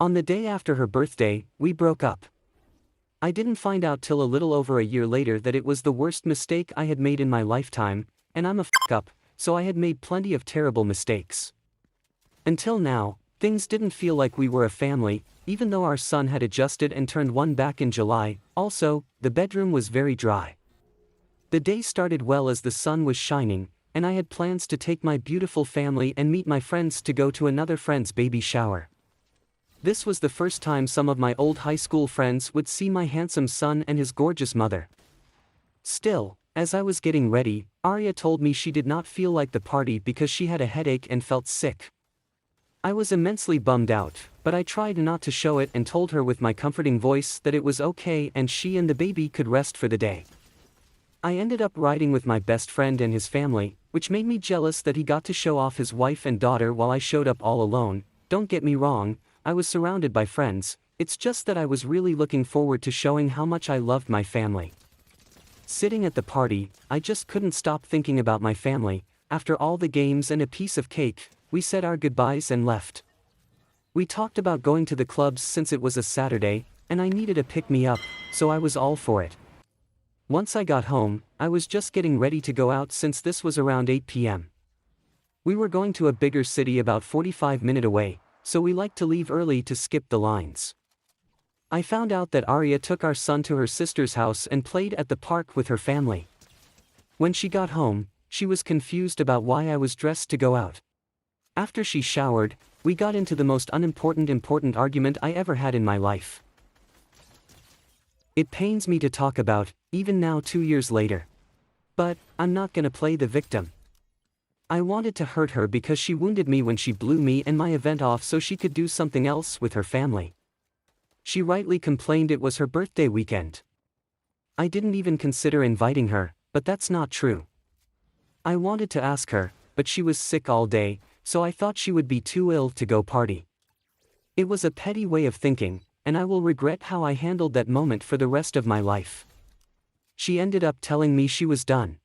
On the day after her birthday, we broke up. I didn't find out till a little over a year later that it was the worst mistake I had made in my lifetime, and I'm a up, so I had made plenty of terrible mistakes. Until now, things didn't feel like we were a family, even though our son had adjusted and turned one back in July. Also, the bedroom was very dry. The day started well as the sun was shining, and I had plans to take my beautiful family and meet my friends to go to another friend's baby shower. This was the first time some of my old high school friends would see my handsome son and his gorgeous mother. Still, as I was getting ready, Arya told me she did not feel like the party because she had a headache and felt sick. I was immensely bummed out, but I tried not to show it and told her with my comforting voice that it was okay and she and the baby could rest for the day. I ended up riding with my best friend and his family, which made me jealous that he got to show off his wife and daughter while I showed up all alone. Don't get me wrong, I was surrounded by friends, it's just that I was really looking forward to showing how much I loved my family. Sitting at the party, I just couldn't stop thinking about my family. After all the games and a piece of cake, we said our goodbyes and left. We talked about going to the clubs since it was a Saturday, and I needed a pick-me-up, so I was all for it. Once I got home, I was just getting ready to go out since this was around 8 p.m. We were going to a bigger city about 45 minutes away, so we liked to leave early to skip the lines. I found out that Arya took our son to her sister's house and played at the park with her family. When she got home, she was confused about why I was dressed to go out. After she showered, we got into the most important argument I ever had in my life. It pains me to talk about, even now 2 years later. But, I'm not gonna play the victim. I wanted to hurt her because she wounded me when she blew me and my event off so she could do something else with her family. She rightly complained it was her birthday weekend. I didn't even consider inviting her, but that's not true. I wanted to ask her, but she was sick all day, so I thought she would be too ill to go party. It was a petty way of thinking, and I will regret how I handled that moment for the rest of my life. She ended up telling me she was done.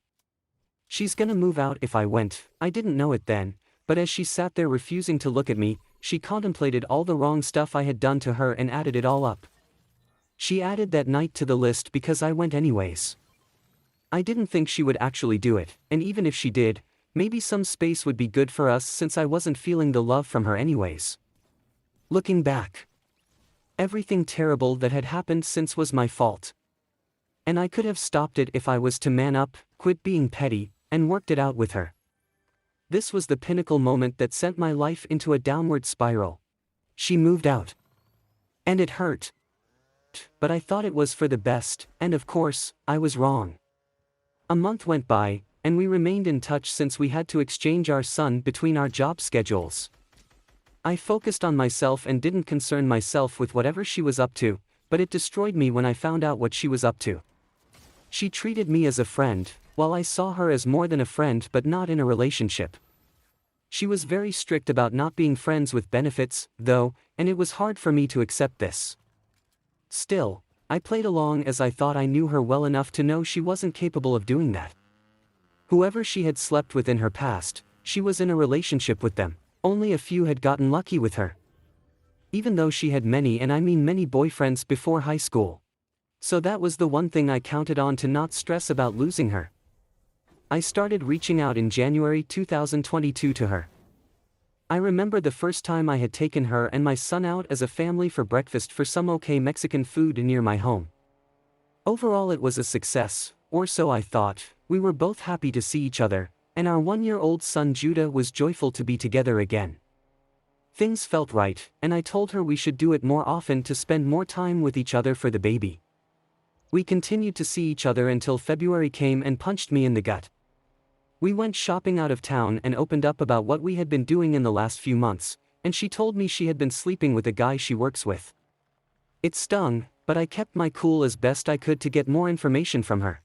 She's gonna move out if I went. I didn't know it then, but as she sat there refusing to look at me, she contemplated all the wrong stuff I had done to her and added it all up. She added that night to the list because I went anyways. I didn't think she would actually do it, and even if she did, maybe some space would be good for us since I wasn't feeling the love from her anyways. Looking back, everything terrible that had happened since was my fault. And I could have stopped it if I was to man up, quit being petty, and worked it out with her. This was the pinnacle moment that sent my life into a downward spiral. She moved out. And it hurt. But I thought it was for the best, and of course, I was wrong. A month went by, and we remained in touch since we had to exchange our son between our job schedules. I focused on myself and didn't concern myself with whatever she was up to, but it destroyed me when I found out what she was up to. She treated me as a friend, while I saw her as more than a friend but not in a relationship. She was very strict about not being friends with benefits, though, and it was hard for me to accept this. Still, I played along as I thought I knew her well enough to know she wasn't capable of doing that. Whoever she had slept with in her past, she was in a relationship with them. Only a few had gotten lucky with her. Even though she had many, and I mean many, boyfriends before high school. So that was the one thing I counted on to not stress about losing her. I started reaching out in January 2022 to her. I remember the first time I had taken her and my son out as a family for breakfast for some okay Mexican food near my home. Overall it was a success, or so I thought. We were both happy to see each other, and our 1-year-old son Judah was joyful to be together again. Things felt right, and I told her we should do it more often to spend more time with each other for the baby. We continued to see each other until February came and punched me in the gut. We went shopping out of town and opened up about what we had been doing in the last few months, and she told me she had been sleeping with a guy she works with. It stung, but I kept my cool as best I could to get more information from her.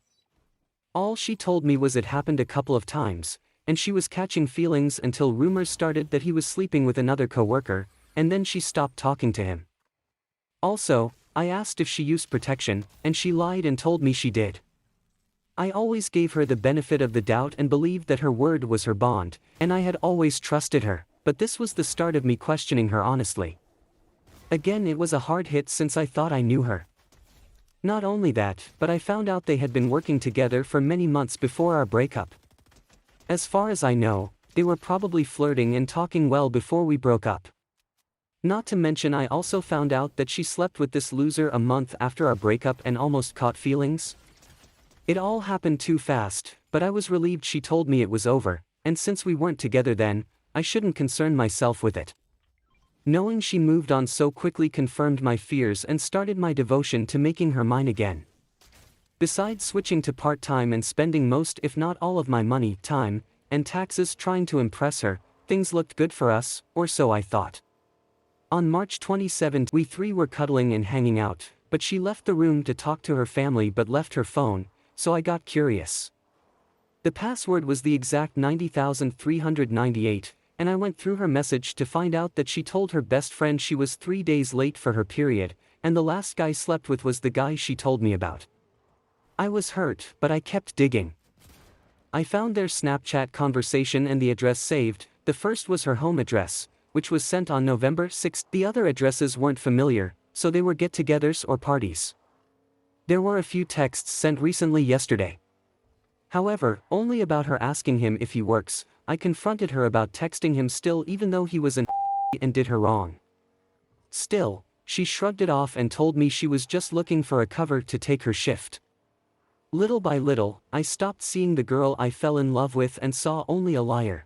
All she told me was it happened a couple of times, and she was catching feelings until rumors started that he was sleeping with another coworker, and then she stopped talking to him. Also, I asked if she used protection, and she lied and told me she did. I always gave her the benefit of the doubt and believed that her word was her bond, and I had always trusted her, but this was the start of me questioning her honestly. Again, it was a hard hit since I thought I knew her. Not only that, but I found out they had been working together for many months before our breakup. As far as I know, they were probably flirting and talking well before we broke up. Not to mention, I also found out that she slept with this loser a month after our breakup and almost caught feelings. It all happened too fast, but I was relieved she told me it was over, and since we weren't together then, I shouldn't concern myself with it. Knowing she moved on so quickly confirmed my fears and started my devotion to making her mine again. Besides switching to part-time and spending most if not all of my money, time, and taxes trying to impress her, things looked good for us, or so I thought. On March 27, we three were cuddling and hanging out, but she left the room to talk to her family but left her phone, so I got curious. The password was the exact 90,398, and I went through her message to find out that she told her best friend she was 3 days late for her period, and the last guy slept with was the guy she told me about. I was hurt, but I kept digging. I found their Snapchat conversation and the address saved. The first was her home address, which was sent on November 6. The other addresses weren't familiar, so they were get-togethers or parties. There were a few texts sent recently yesterday. However, only about her asking him if he works. I confronted her about texting him still even though he was an and did her wrong. Still, she shrugged it off and told me she was just looking for a cover to take her shift. Little by little, I stopped seeing the girl I fell in love with and saw only a liar.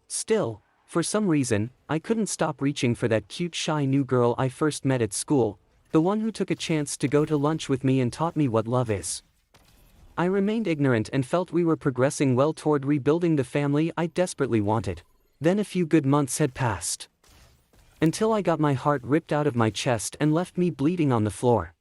Still, for some reason, I couldn't stop reaching for that cute shy new girl I first met at school, the one who took a chance to go to lunch with me and taught me what love is. I remained ignorant and felt we were progressing well toward rebuilding the family I desperately wanted. Then a few good months had passed. Until I got my heart ripped out of my chest and left me bleeding on the floor.